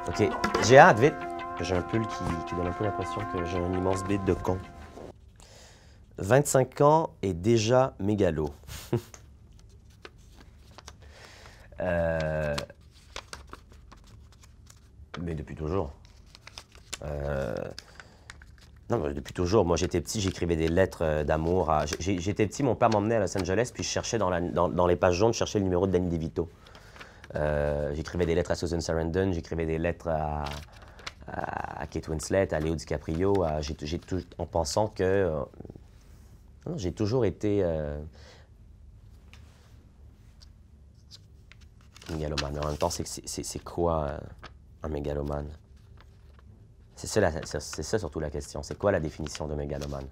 OK, j'ai hâte, vite. J'ai un pull qui donne un peu l'impression que j'ai un immense bide de con. 25 ans et déjà mégalo. Mais depuis toujours. Non, mais depuis toujours. Moi, j'étais petit, j'écrivais des lettres d'amour. J'étais petit, mon père m'emmenait à Los Angeles, puis je cherchais dans les pages jaunes, je cherchais le numéro de Danny DeVito. J'écrivais des lettres à Susan Sarandon, j'écrivais des lettres à Kate Winslet, à Leo DiCaprio, en pensant que... non, j'ai toujours été mégalomane. Mais en même temps, c'est quoi un mégalomane? C'est ça surtout la question. C'est quoi la définition de mégalomane?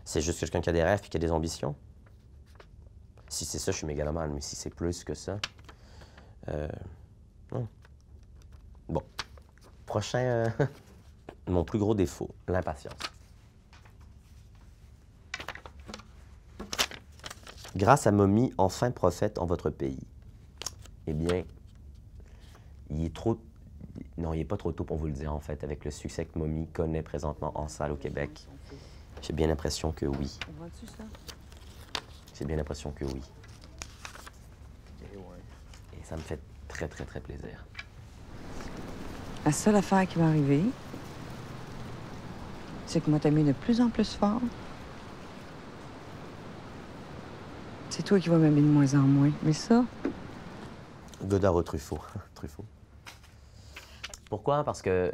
C'est juste quelqu'un qui a des rêves et qui a des ambitions? Si c'est ça, je suis mégalomane. Mais si c'est plus que ça... non. Bon. Prochain... mon plus gros défaut, l'impatience. Grâce à Momy, enfin prophète en votre pays. Eh bien, il est trop... Non, il n'est pas trop tôt pour vous le dire, en fait, avec le succès que Momy connaît présentement en salle au Québec. J'ai bien l'impression que oui. On voit-tu ça? J'ai bien l'impression que oui. Et ça me fait très, très, très plaisir. La seule affaire qui va arriver, c'est que moi, t'as mis de plus en plus fort. C'est toi qui vas m'aimer de moins en moins. Mais ça, Godard au Truffaut. Truffaut. Pourquoi? Parce que...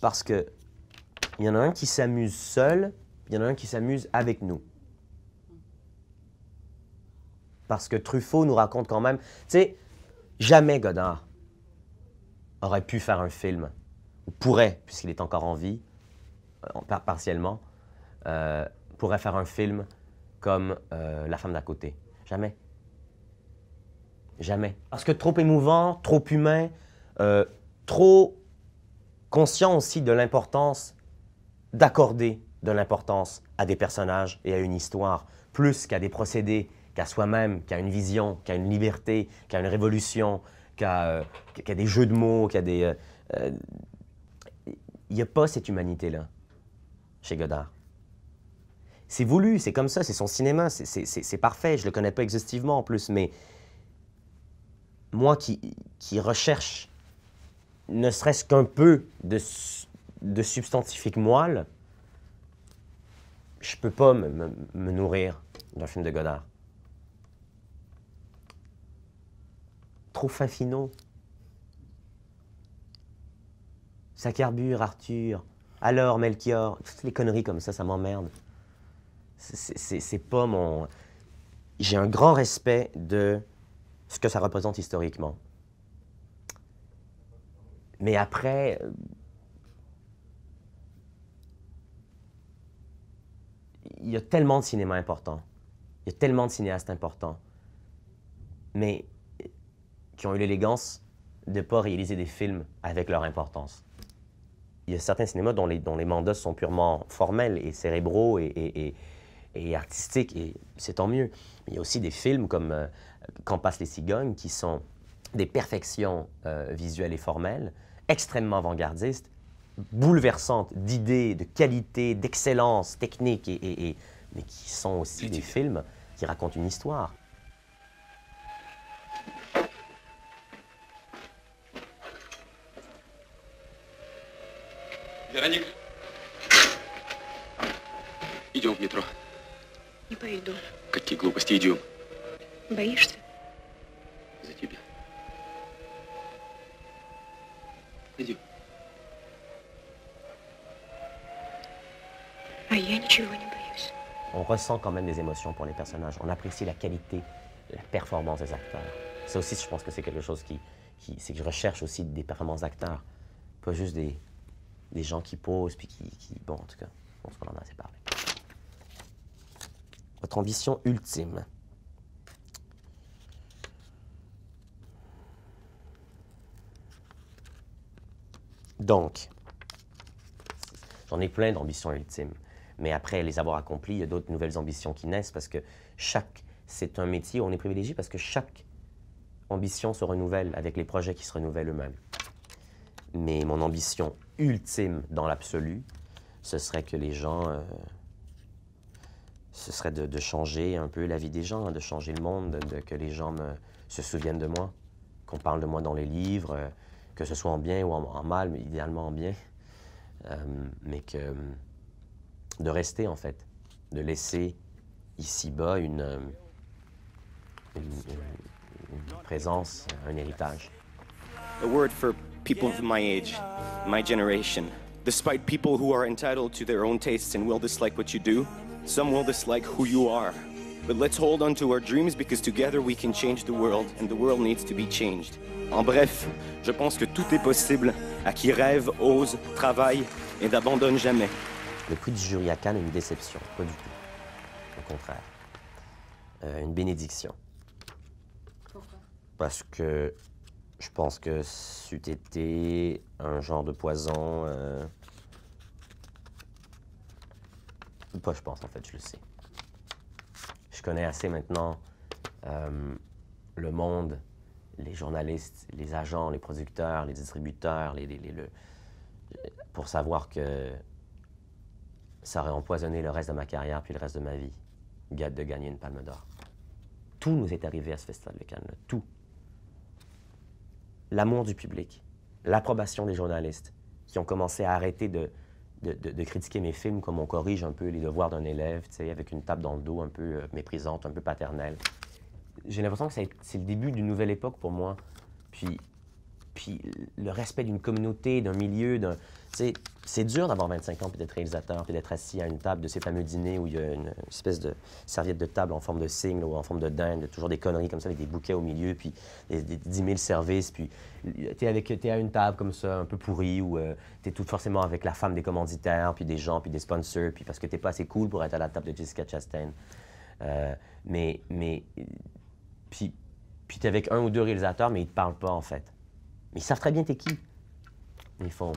Parce que il y en a un qui s'amuse seul, il y en a un qui s'amuse avec nous. Parce que Truffaut nous raconte quand même... Tu sais, jamais Godard aurait pu faire un film, ou pourrait, puisqu'il est encore en vie, partiellement, pourrait faire un film comme La femme d'à côté. Jamais. Jamais. Parce que trop émouvant, trop humain, trop conscient aussi de l'importance d'accorder de l'importance à des personnages et à une histoire, plus qu'à des procédés, qu'à soi-même, qu'à une vision, qu'à une liberté, qu'à une révolution, qu'à des jeux de mots, qu'à des... Il n'y a pas cette humanité-là chez Godard. C'est voulu, c'est comme ça, c'est son cinéma, c'est parfait, je ne le connais pas exhaustivement en plus, mais moi qui recherche ne serait-ce qu'un peu de substantifique moelle, je peux pas me nourrir d'un film de Godard. Trop fin finot. Ça carbure, Arthur. Alors, Melchior. Toutes les conneries comme ça m'emmerde. C'est pas mon... J'ai un grand respect de ce que ça représente historiquement. Mais après... il y a tellement de cinéma important. Il y a tellement de cinéastes importants. Mais qui ont eu l'élégance de ne pas réaliser des films avec leur importance. Il y a certains cinémas dont les mandats sont purement formels et cérébraux et artistiques, et c'est tant mieux. Mais il y a aussi des films comme Quand passent les cigognes, qui sont des perfections visuelles et formelles, extrêmement avant-gardistes, bouleversantes d'idées, de qualité, d'excellence technique, mais qui sont aussi des films qui racontent une histoire. Вероник, идем в метро. Не пойду. Какие глупости, идем. Боишься? За тебя. Идем. А я ничего не боюсь. On ressent quand même des émotions pour les personnages. On apprécie la qualité, la performance des acteurs. Ça aussi, je pense que c'est quelque chose c'est que je recherche aussi des performances d'acteurs. Pas juste des gens qui posent, puis qui... Bon, en tout cas, je pense qu'on en a assez parlé. Votre ambition ultime. Donc, J'en ai plein d'ambitions ultimes. Mais après les avoir accomplies, il y a d'autres nouvelles ambitions qui naissent parce que c'est un métier où on est privilégié parce que chaque ambition se renouvelle avec les projets qui se renouvellent eux-mêmes. Mais mon ambition ultime dans l'absolu, ce serait que les gens... ce serait de changer un peu la vie des gens, de changer le monde, que les gens se souviennent de moi, qu'on parle de moi dans les livres, que ce soit en bien ou en mal, mais idéalement en bien. Mais que de rester, en fait, de laisser ici-bas une présence, un héritage. A word for people of my age, my generation. Despite people who are entitled to their own tastes and will dislike what you do, some will dislike who you are. But let's hold on to our dreams because together we can change the world and the world needs to be changed. En bref, je pense que tout est possible à qui rêve, ose, travaille et n'abandonne jamais. Le prix du jury à Cannes est une déception, pas du tout. Au contraire. Une bénédiction. Pourquoi? Parce que je pense que c'eût été un genre de poison... Pas je pense, en fait, je le sais. Je connais assez maintenant le monde, les journalistes, les agents, les producteurs, les distributeurs, pour savoir que ça aurait empoisonné le reste de ma carrière puis le reste de ma vie, de gagner une Palme d'Or. Tout nous est arrivé à ce Festival de Cannes, là. Tout. L'amour du public, l'approbation des journalistes qui ont commencé à arrêter de critiquer mes films comme on corrige un peu les devoirs d'un élève, tu sais, avec une tape dans le dos un peu méprisante, un peu paternelle. J'ai l'impression que c'est le début d'une nouvelle époque pour moi. Puis le respect d'une communauté, d'un milieu, c'est dur d'avoir 25 ans puis d'être réalisateur, puis d'être assis à une table de ces fameux dîners où il y a une espèce de serviette de table en forme de cygne ou en forme de dinde, toujours des conneries comme ça avec des bouquets au milieu, puis des 10 000 services, puis t'es à une table comme ça, un peu pourrie, où t'es tout forcément avec la femme des commanditaires, puis des gens, puis des sponsors, puis parce que t'es pas assez cool pour être à la table de Jessica Chastain. Puis t'es avec un ou deux réalisateurs, mais ils te parlent pas, en fait. Mais ils savent très bien t'es qui. Ils font...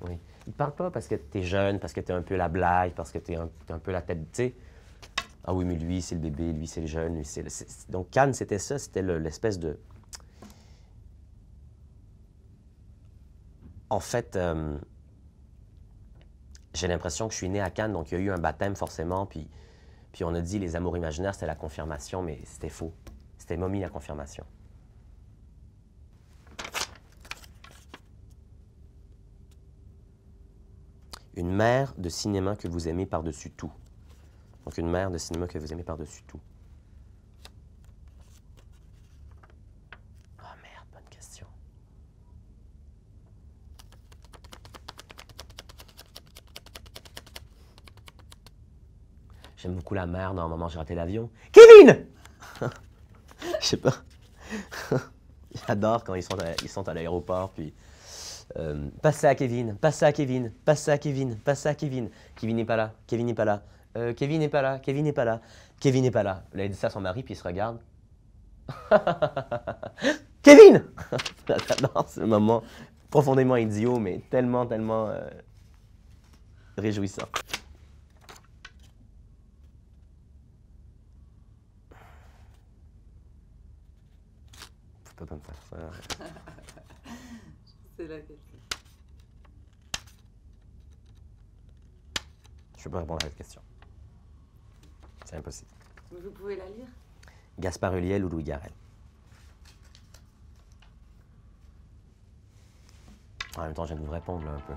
Oui. Ils te parlent pas parce que t'es jeune, parce que t'es un peu la blague, parce que t'es un peu la tête, tu sais. Ah oui, mais lui, c'est le bébé, lui, c'est le jeune, lui, c'est le... Donc Cannes, c'était ça, c'était l'espèce de... En fait, j'ai l'impression que je suis né à Cannes, donc il y a eu un baptême forcément, puis on a dit les amours imaginaires, c'était la confirmation, mais c'était faux. C'était Mommy la confirmation. Une mère de cinéma que vous aimez par-dessus tout. Donc une mère de cinéma que vous aimez par-dessus tout. Ah merde, bonne question. J'aime beaucoup la mère dans Maman, j'ai raté l'avion. Kevin! Je sais pas. J'adore quand ils sont à l'aéroport, puis... Passez à Kevin, passez à Kevin, passez à Kevin, passez à Kevin. Kevin n'est pas là, Kevin n'est pas là. Kevin n'est pas là, Kevin n'est pas là, Kevin n'est pas là. Là, il dit ça à son mari, puis il se regarde. Kevin! J'adore ce moment profondément idiot, mais tellement réjouissant. Tu peux pas me faire ça. C'est la question. Je peux pas répondre à cette question. C'est impossible. Vous pouvez la lire? Gaspard Ulliel ou Louis Garrel? En même temps, je viens de vous répondre là un peu.